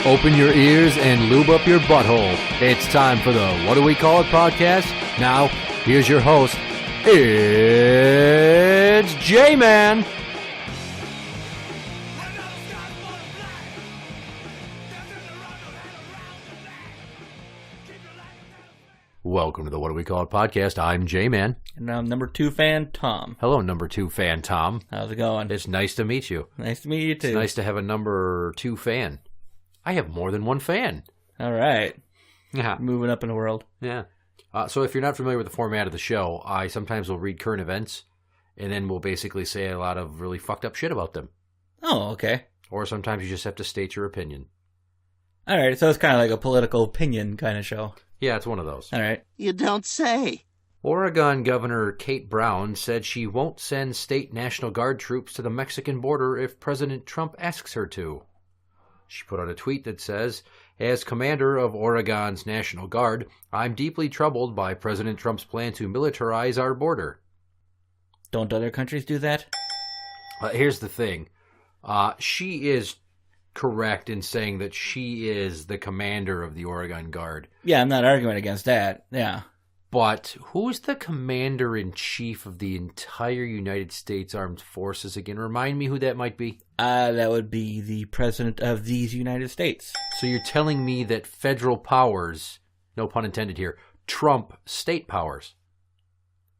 Open your ears and lube up your butthole. It's time for the What Do We Call It podcast. Now, here's your host. It's Jmann. Welcome to the What Do We Call It podcast. I'm Jmann. And I'm number 2 fan, Tom. Hello, number 2 fan, Tom. How's it going? It's nice to meet you. Nice to meet you, too. It's nice to have a number 2 fan. I have more than one fan. All right. Yeah. Moving up in the world. Yeah. So if you're not familiar with the format of the show, I sometimes will read current events, and then we'll basically say a lot of really fucked up shit about them. Oh, okay. Or sometimes you just have to state your opinion. All right, so it's kind of like a political opinion kind of show. Yeah, it's one of those. All right. You don't say. Oregon Governor Kate Brown said she won't send state National Guard troops to the Mexican border if President Trump asks her to. She put out a tweet that says, "As commander of Oregon's National Guard, I'm deeply troubled by President Trump's plan to militarize our border." Don't other countries do that? Here's the thing. She is correct in saying that she is the commander of the Oregon Guard. Yeah, I'm not arguing against that. Yeah. But who's the commander-in-chief of the entire United States Armed Forces again? Remind me who that might be. That would be the president of these United States. So you're telling me that federal powers, no pun intended here, trump state powers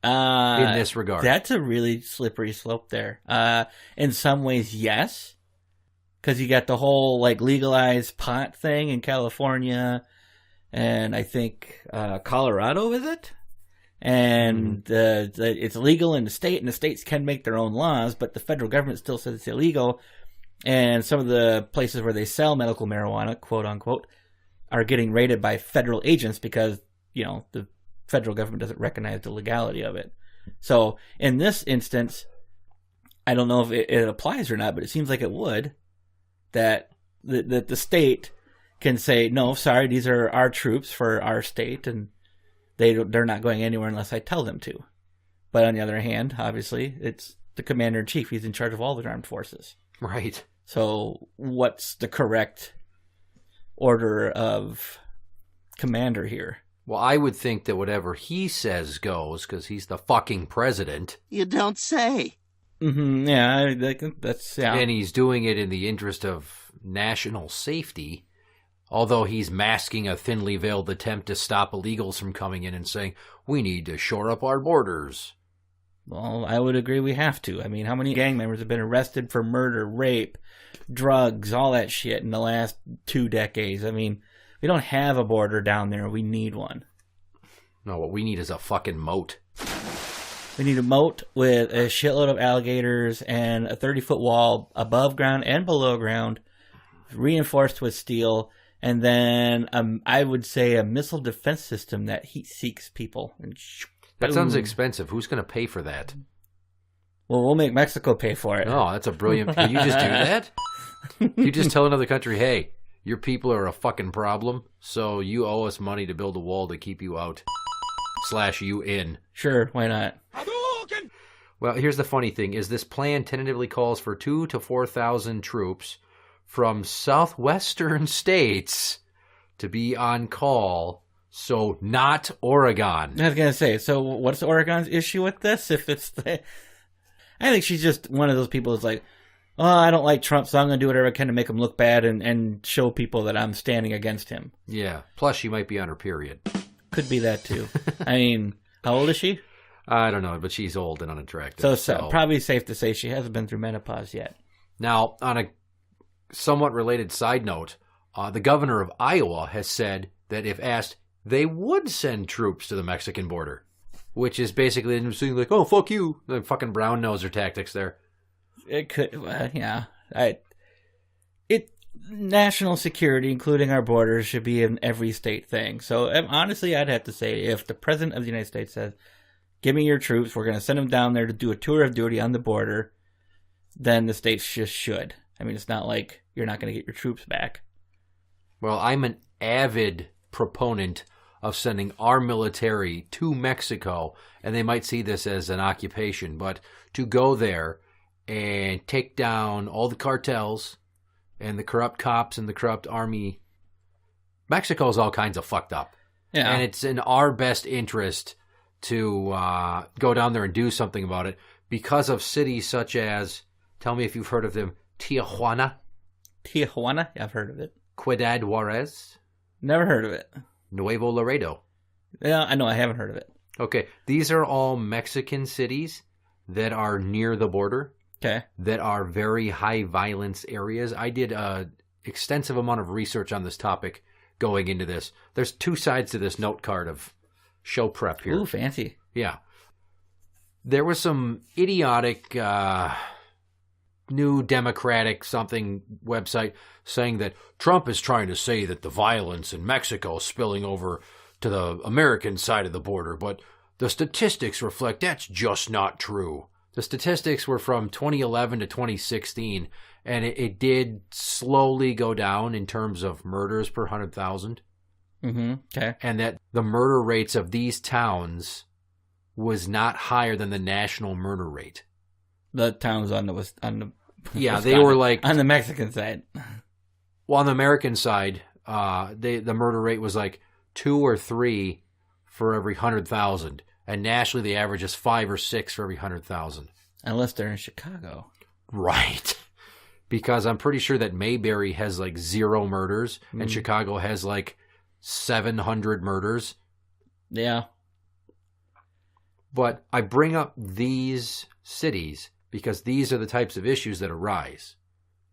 in this regard? That's a really slippery slope there. In some ways, yes. Because you got the whole legalized pot thing in California, and I think Colorado, is it? And it's legal in the state, and the states can make their own laws, but the federal government still says it's illegal. And some of the places where they sell medical marijuana, quote unquote, are getting raided by federal agents because, the federal government doesn't recognize the legality of it. So in this instance, I don't know if it applies or not, but it seems like it would. That the state can say, no, sorry, these are our troops for our state, and they're not going anywhere unless I tell them to. But on the other hand, obviously, it's the commander-in-chief. He's in charge of all the armed forces. Right. So what's the correct order of commander here? Well, I would think that whatever he says goes, because he's the fucking president. You don't say. Mm-hmm, yeah, that's... Yeah. And he's doing it in the interest of national safety, although he's masking a thinly veiled attempt to stop illegals from coming in and saying, we need to shore up our borders. Well, I would agree we have to. I mean, how many gang members have been arrested for murder, rape, drugs, all that shit in the last 2 decades? I mean, we don't have a border down there. We need one. No, what we need is a fucking moat. We need a moat with a shitload of alligators and a 30-foot wall above ground and below ground, reinforced with steel, and then I would say a missile defense system that heat seeks people. That sounds expensive. Who's going to pay for that? Well, we'll make Mexico pay for it. Oh, that's a brilliant... Can you just do that? You just tell another country, hey, your people are a fucking problem, so you owe us money to build a wall to keep you out. / you in. Sure, why not? Well, here's the funny thing, is this plan tentatively calls for 2,000 to 4,000 troops from southwestern states to be on call, so not Oregon. I was going to say, so what's Oregon's issue with this? I think she's just one of those people who's like, oh, I don't like Trump, so I'm going to do whatever I can to make him look bad and show people that I'm standing against him. Yeah, plus she might be on her period. Could be that, too. I mean, how old is she? I don't know, but she's old and unattractive. So probably safe to say she hasn't been through menopause yet. Now, on a somewhat related side note, the governor of Iowa has said that if asked, they would send troops to the Mexican border, which is basically them saying like, oh, fuck you. The fucking brown noser tactics there. It could, yeah. National security, including our borders, should be an every state thing. So honestly, I'd have to say if the president of the United States says, give me your troops, we're going to send them down there to do a tour of duty on the border, then the states just should. I mean, it's not like you're not going to get your troops back. Well, I'm an avid proponent of sending our military to Mexico, and they might see this as an occupation, but to go there and take down all the cartels, and the corrupt cops and the corrupt army. Mexico's all kinds of fucked up. Yeah. And it's in our best interest to go down there and do something about it because of cities such as, tell me if you've heard of them, Tijuana. Tijuana? Yeah, I've heard of it. Ciudad Juarez. Never heard of it. Nuevo Laredo. Yeah, I know. I haven't heard of it. Okay. These are all Mexican cities that are near the border. Okay. That are very high violence areas. I did an extensive amount of research on this topic going into this. There's two sides to this note card of show prep here. Ooh, fancy. Yeah. There was some idiotic new Democratic something website saying that Trump is trying to say that the violence in Mexico is spilling over to the American side of the border, but the statistics reflect that's just not true. The statistics were from 2011 to 2016, and it did slowly go down in terms of murders per 100,000. Mm-hmm. Okay. And that the murder rates of these towns was not higher than the national murder rate. The towns on the yeah, they were like on the Mexican side. Well, on the American side, the murder rate was like 2 or 3 for every 100,000. And nationally, the average is 5 or 6 for every 100,000. Unless they're in Chicago. Right. Because I'm pretty sure that Mayberry has like 0 murders, and Chicago has like 700 murders. Yeah. But I bring up these cities because these are the types of issues that arise.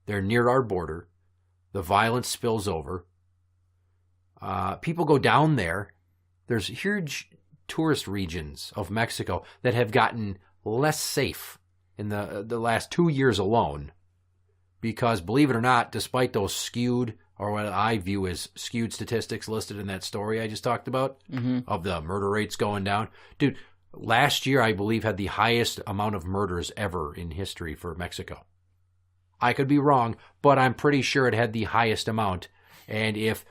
They're near our border. The violence spills over. People go down there. There's huge tourist regions of Mexico that have gotten less safe in the last 2 years alone. Because, believe it or not, despite those skewed, or what I view as skewed statistics listed in that story I just talked about, of the murder rates going down. Dude, last year, I believe, had the highest amount of murders ever in history for Mexico. I could be wrong, but I'm pretty sure it had the highest amount. And if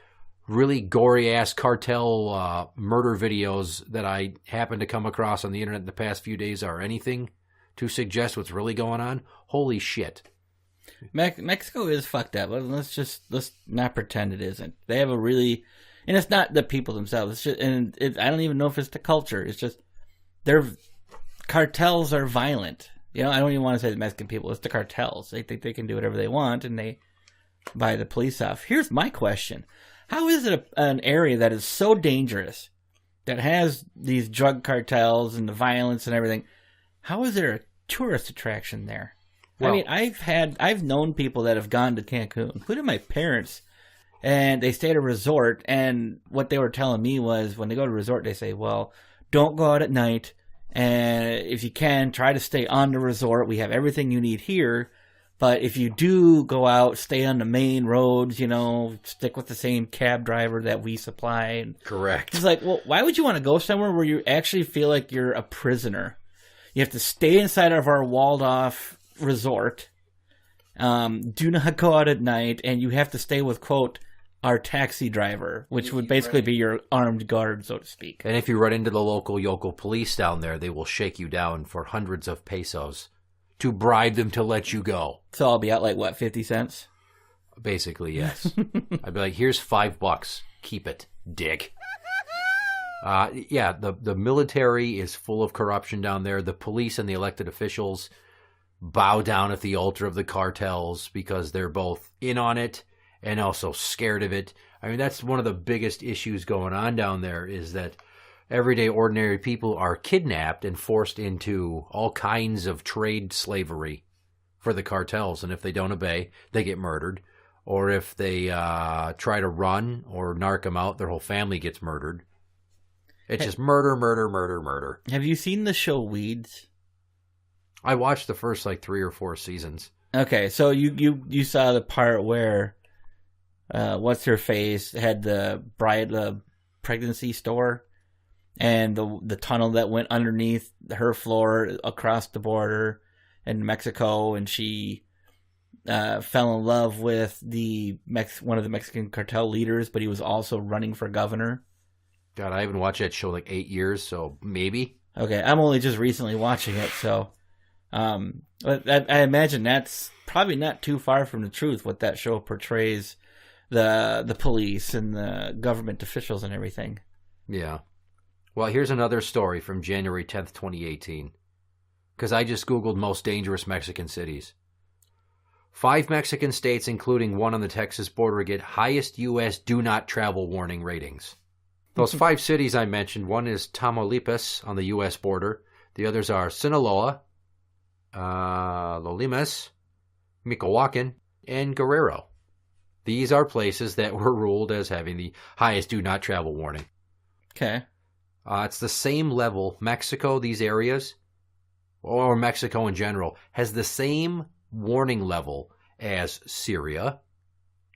really gory-ass cartel murder videos that I happened to come across on the internet in the past few days are anything to suggest what's really going on, holy shit. Mexico is fucked up. Let's not pretend it isn't. They have a really, and it's not the people themselves. It's just, I don't even know if it's the culture. It's just their cartels are violent. You know, I don't even want to say the Mexican people. It's the cartels. They think they can do whatever they want, and they buy the police off. Here's my question: how is it an area that is so dangerous, that has these drug cartels and the violence and everything? How is there a tourist attraction there? Well, I mean, I've known people that have gone to Cancun, including my parents, and they stay at a resort, and what they were telling me was when they go to a resort, they say, well, don't go out at night, and if you can, try to stay on the resort. We have everything you need here, but if you do go out, stay on the main roads, you know, stick with the same cab driver that we supply. Correct. It's like, well, why would you want to go somewhere where you actually feel like you're a prisoner? You have to stay inside of our walled-off resort, do not go out at night, and you have to stay with, quote, our taxi driver, which would basically be your armed guard, so to speak. And if you run into the local yokel police down there, they will shake you down for hundreds of pesos to bribe them to let you go. So I'll be out like, what, 50 cents? Basically, yes. I'd be like, here's $5. Keep it, dick. Yeah, the military is full of corruption down there. The police and the elected officials bow down at the altar of the cartels because they're both in on it and also scared of it. I mean, that's one of the biggest issues going on down there, is that everyday ordinary people are kidnapped and forced into all kinds of trade slavery for the cartels. And if they don't obey, they get murdered. Or if they try to run or narc them out, their whole family gets murdered. It's just murder, murder, murder, murder. Have you seen the show Weeds? I watched the first 3 or 4 seasons. Okay, so you saw the part where what's her face had the pregnancy store, and the tunnel that went underneath her floor across the border in Mexico, and she fell in love with one of the Mexican cartel leaders, but he was also running for governor. God, I haven't watched that show 8 years, so maybe. Okay, I'm only just recently watching it, so I imagine that's probably not too far from the truth, what that show portrays the police and the government officials and everything. Yeah. Well, here's another story from January 10th, 2018. Because I just Googled most dangerous Mexican cities. 5 Mexican states, including one on the Texas border, get highest U.S. do not travel warning ratings. Those 5 cities I mentioned, one is Tamaulipas on the U.S. border. The others are Sinaloa, Lolimas, Michoacan, and Guerrero. These are places that were ruled as having the highest do not travel warning. Okay. It's the same level. Mexico, these areas, or Mexico in general, has the same warning level as Syria,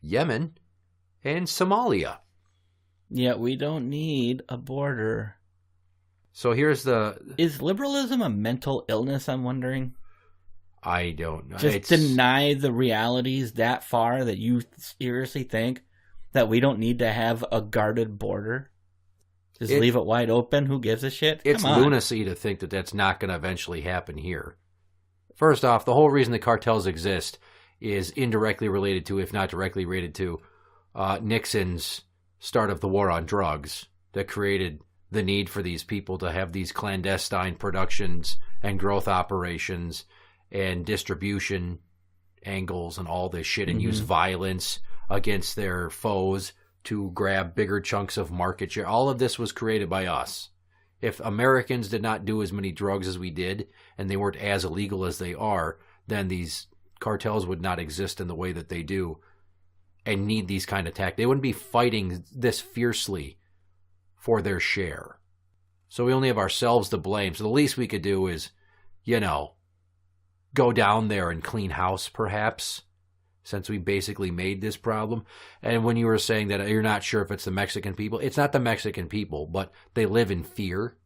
Yemen, and Somalia. Yeah, we don't need a border. So here's Is liberalism a mental illness, I'm wondering? I don't know. Just deny the realities that far that you seriously think that we don't need to have a guarded border? Just leave it wide open? Who gives a shit? It's lunacy to think that that's not going to eventually happen here. First off, the whole reason the cartels exist is indirectly related to, if not directly related to, Nixon's start of the war on drugs that created the need for these people to have these clandestine productions and growth operations and distribution angles and all this shit, and use violence against their foes to grab bigger chunks of market share. All of this was created by us. If Americans did not do as many drugs as we did, and they weren't as illegal as they are, then these cartels would not exist in the way that they do and need these kind of tactics. They wouldn't be fighting this fiercely for their share. So we only have ourselves to blame. So the least we could do is, go down there and clean house, perhaps, since we basically made this problem. And when you were saying that you're not sure if it's the Mexican people, it's not the Mexican people, but they live in fear.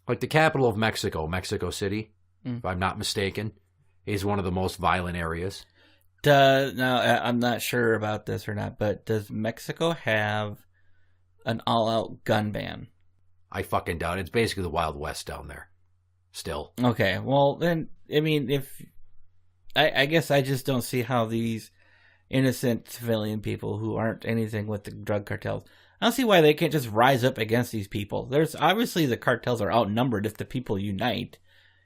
Like the capital of Mexico, Mexico City, if I'm not mistaken, is one of the most violent areas. Now, I'm not sure about this or not, but does Mexico have an all-out gun ban? I fucking doubt it. It's basically the Wild West down there. Still. Okay, well, then, I mean, I guess I just don't see how these innocent civilian people who aren't anything with the drug cartels, I don't see why they can't just rise up against these people. There's obviously the cartels are outnumbered if the people unite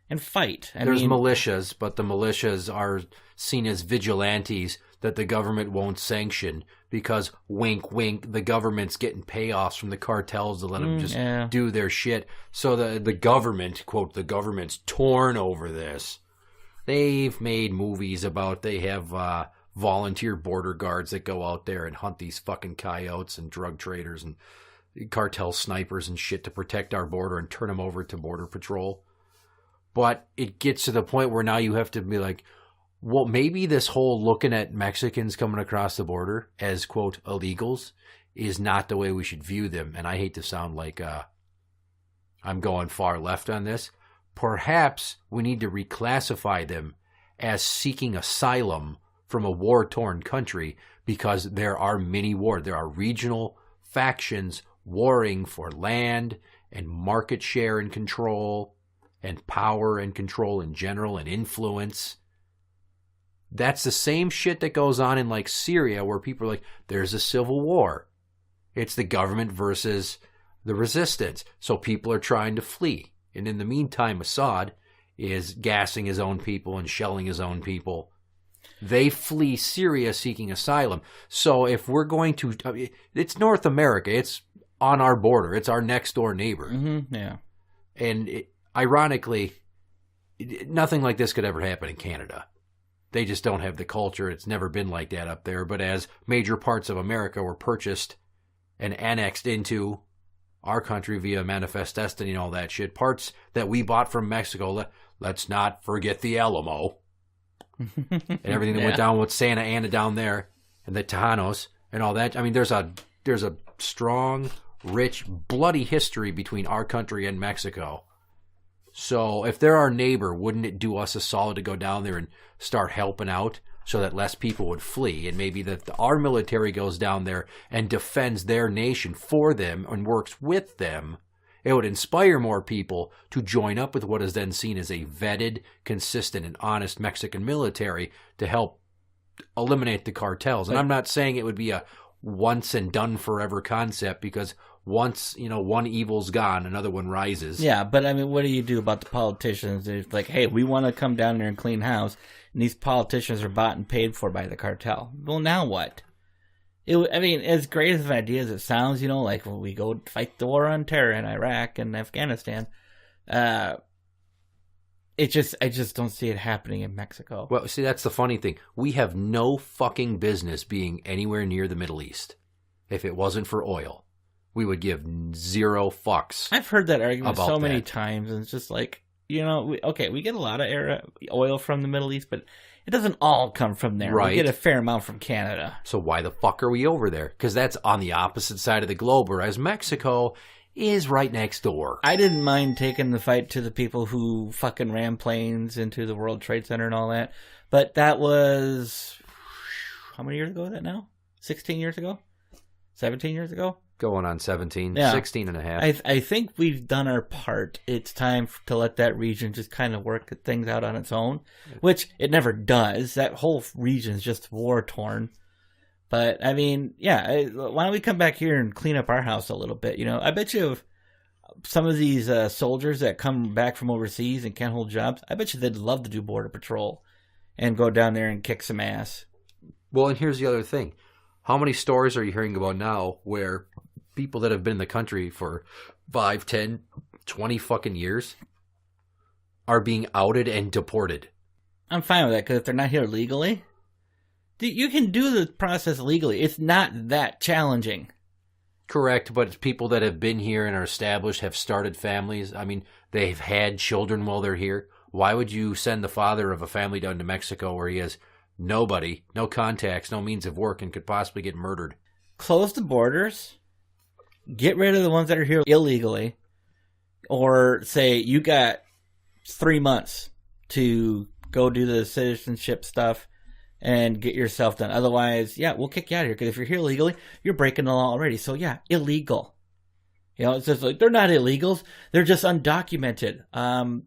and fight. There's militias, but the militias are seen as vigilantes that the government won't sanction because, wink, wink, the government's getting payoffs from the cartels to let them just do their shit. So the government, quote, the government's torn over this. They've made movies about they have volunteer border guards that go out there and hunt these fucking coyotes and drug traders and cartel snipers and shit to protect our border and turn them over to Border Patrol. But it gets to the point where now you have to be like, well, maybe this whole looking at Mexicans coming across the border as, quote, illegals is not the way we should view them. And I hate to sound like I'm going far left on this. Perhaps we need to reclassify them as seeking asylum from a war-torn country because there are there are regional factions warring for land and market share and control and power and control in general and influence. That's the same shit that goes on in like Syria where people are like, there's a civil war. It's the government versus the resistance. So people are trying to flee. And in the meantime, Assad is gassing his own people and shelling his own people. They flee Syria seeking asylum. So if we're going to, it's North America. It's on our border. It's our next door neighbor. Yeah. And ironically, nothing like this could ever happen in Canada. They just don't have the culture. It's never been like that up there. But as major parts of America were purchased and annexed into our country via Manifest Destiny and all that shit, parts that we bought from Mexico, let's not forget the Alamo and everything that went down with Santa Ana down there and the Tejanos and all that. I mean, there's a strong, rich, bloody history between our country and Mexico. So if they're our neighbor, wouldn't it do us a solid to go down there and start helping out so that less people would flee? And maybe that our military goes down there and defends their nation for them and works with them It would inspire more people to join up with what is then seen as a vetted, consistent, and honest Mexican military to help eliminate the cartels. And I'm not saying it would be a once and done forever concept, because once, one evil's gone, another one rises. Yeah, but I mean, what do you do about the politicians? They're like, hey, we want to come down there and clean house, and these politicians are bought and paid for by the cartel. Well, now what? As great of an idea as it sounds, like when we go fight the war on terror in Iraq and Afghanistan, I just don't see it happening in Mexico. Well, see, that's the funny thing. We have no fucking business being anywhere near the Middle East. If it wasn't for oil, we would give zero fucks. I've heard that argument so many that. times, and it's just like, we get a lot of oil from the Middle East, but it doesn't all come from there. Right. We get a fair amount from Canada. So why the fuck are we over there? Because that's on the opposite side of the globe, whereas Mexico is right next door. I didn't mind taking the fight to the people who fucking ran planes into the World Trade Center and all that, but that was, how many years ago was that now? 16 years ago? 17 years ago? Going on 17, Yeah. 16 and a half. I think we've done our part. It's time to let that region just kind of work things out on its own, which it never does. That whole region is just war-torn. But, why don't we come back here and clean up our house a little bit? I bet you some of these soldiers that come back from overseas and can't hold jobs, I bet you they'd love to do border patrol and go down there and kick some ass. Well, and here's the other thing. How many stories are you hearing about now where people that have been in the country for 5, 10, 20 fucking years are being outed and deported? I'm fine with that, because if they're not here legally, you can do the process legally. It's not that challenging. Correct, but it's people that have been here and are established, have started families. They've had children while they're here. Why would you send the father of a family down to Mexico where he has nobody, no contacts, no means of work, and could possibly get murdered? Close the borders. Get rid of the ones that are here illegally. Or say you got 3 months to go do the citizenship stuff and get yourself done. Otherwise, we'll kick you out of here. Because if you're here legally, you're breaking the law already. So illegal. It's just like, they're not illegals. They're just undocumented.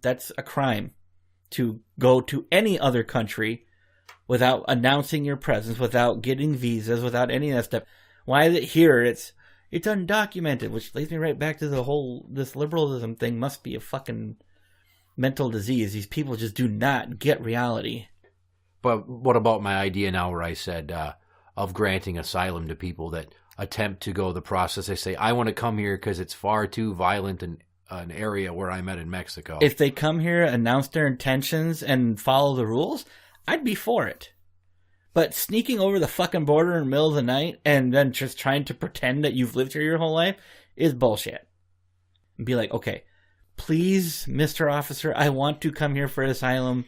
That's a crime. To go to any other country without announcing your presence, without getting visas, without any of that stuff. Why is it here? It's undocumented, which leads me right back to this liberalism thing must be a fucking mental disease. These people just do not get reality. But what about my idea now where I said of granting asylum to people that attempt to go the process? They say, I want to come here because it's far too violent in an area where I'm at in Mexico. If they come here, announce their intentions, and follow the rules, I'd be for it. But sneaking over the fucking border in the middle of the night and then just trying to pretend that you've lived here your whole life is bullshit. And be like, okay, please, Mr. Officer, I want to come here for asylum,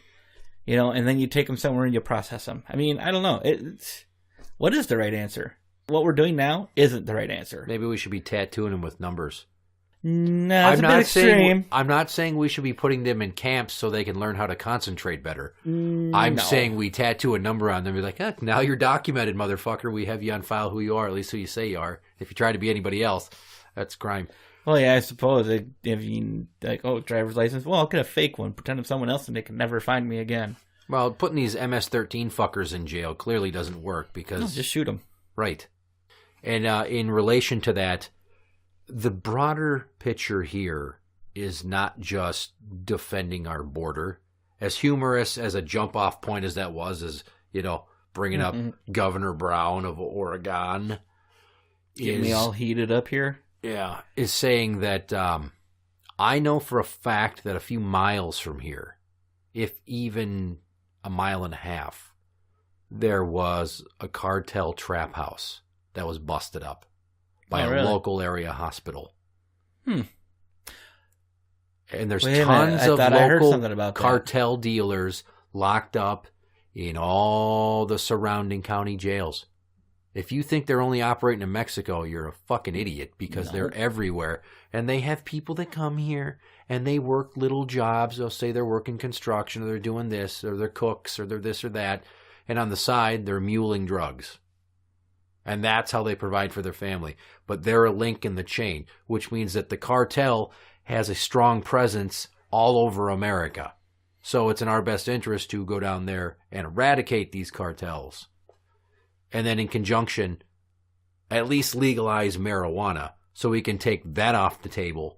and then you take them somewhere and you process them. I don't know. What is the right answer? What we're doing now isn't the right answer. Maybe we should be tattooing them with numbers. No, it's a bit extreme. I'm not saying we should be putting them in camps so they can learn how to concentrate better. I'm saying we tattoo a number on them and be like, now you're documented, motherfucker. We have you on file who you are, at least who you say you are. If you try to be anybody else, that's crime. Well, yeah, I suppose. If you, driver's license, well, I'll get a fake one, pretend I'm someone else, and they can never find me again. Well, putting these MS-13 fuckers in jail clearly doesn't work because... No, just shoot them. Right. And in relation to that, the broader picture here is not just defending our border. As humorous as a jump-off point as that was, as, bringing up Governor Brown of Oregon. Getting me all heated up here? Yeah, is saying that I know for a fact that a few miles from here, if even a mile and a half, there was a cartel trap house that was busted up by a local area hospital. And there's tons of local cartel dealers locked up in all the surrounding county jails. If you think they're only operating in Mexico, you're a fucking idiot because they're everywhere. And they have people that come here and they work little jobs. They'll say they're working construction or they're doing this or they're cooks or they're this or that. And on the side, they're muling drugs. And that's how they provide for their family. But they're a link in the chain, which means that the cartel has a strong presence all over America. So it's in our best interest to go down there and eradicate these cartels. And then in conjunction, at least legalize marijuana so we can take that off the table.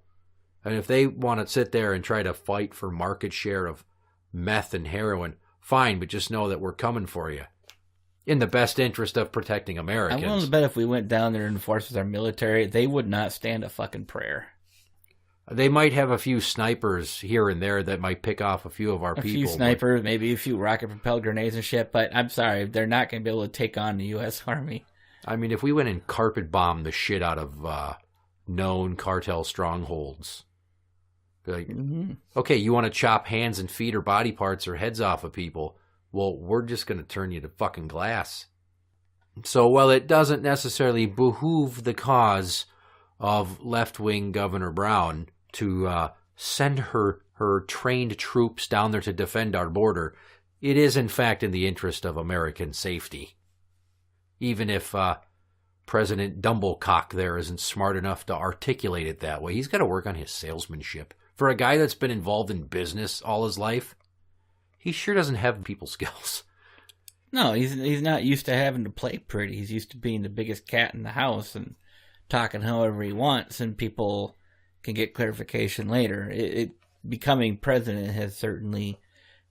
And if they want to sit there and try to fight for market share of meth and heroin, fine, but just know that we're coming for you. In the best interest of protecting Americans. I'm willing to bet if we went down there and enforced with our military, they would not stand a fucking prayer. They might have a few snipers here and there that might pick off a few of our people. A few snipers, maybe a few rocket-propelled grenades and shit, but I'm sorry, they're not going to be able to take on the U.S. Army. I mean, if we went and carpet bombed the shit out of known cartel strongholds, like, okay, you want to chop hands and feet or body parts or heads off of people, well, we're just going to turn you to fucking glass. So, while it doesn't necessarily behoove the cause of left-wing Governor Brown to send her trained troops down there to defend our border, it is, in fact, in the interest of American safety. Even if President Dumblecock there isn't smart enough to articulate it that way. He's got to work on his salesmanship. For a guy that's been involved in business all his life, he sure doesn't have people skills. No, he's not used to having to play pretty. He's used to being the biggest cat in the house and talking however he wants, and people can get clarification later. Becoming president has certainly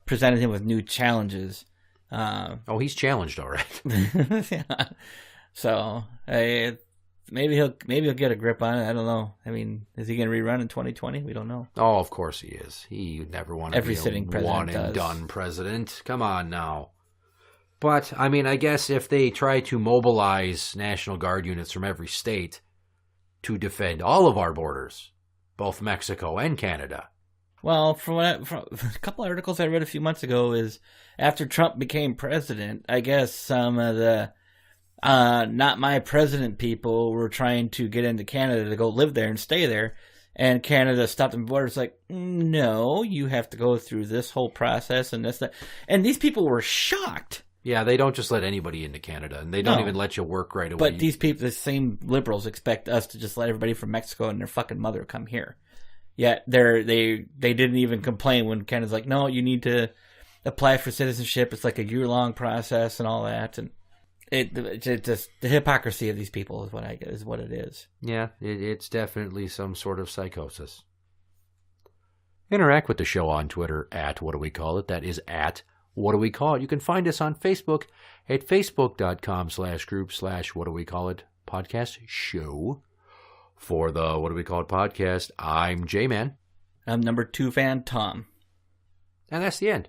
presented him with new challenges. He's challenged, all right. Yeah. So maybe he'll get a grip on it. I don't know. I mean, is he going to rerun in 2020? We don't know. Oh, of course he is. He never want to Every be sitting a president one and does. done president. Come on now. But I mean, I guess if they try to mobilize National Guard units from every state to defend all of our borders, both Mexico and Canada. Well, from a couple articles I read a few months ago, is after Trump became president, I guess some of the not my president people were trying to get into Canada to go live there and stay there. And Canada stopped them borders like, no, you have to go through this whole process and this, that. And these people were shocked. Yeah, they don't just let anybody into Canada, and they don't even let you work right away. But these people, the same liberals, expect us to just let everybody from Mexico and their fucking mother come here. Yet they didn't even complain when Canada's like, no, you need to apply for citizenship. It's like a year-long process and all that. And it just the hypocrisy of these people is what it is. Yeah, it's definitely some sort of psychosis. Interact with the show on Twitter at What Do We Call It? That is at What Do We Call It? You can find us on Facebook at facebook.com/group/What Do We Call It podcast show. For the What Do We Call It podcast, I'm Jmann. I'm number 2 fan Tom. And that's the end.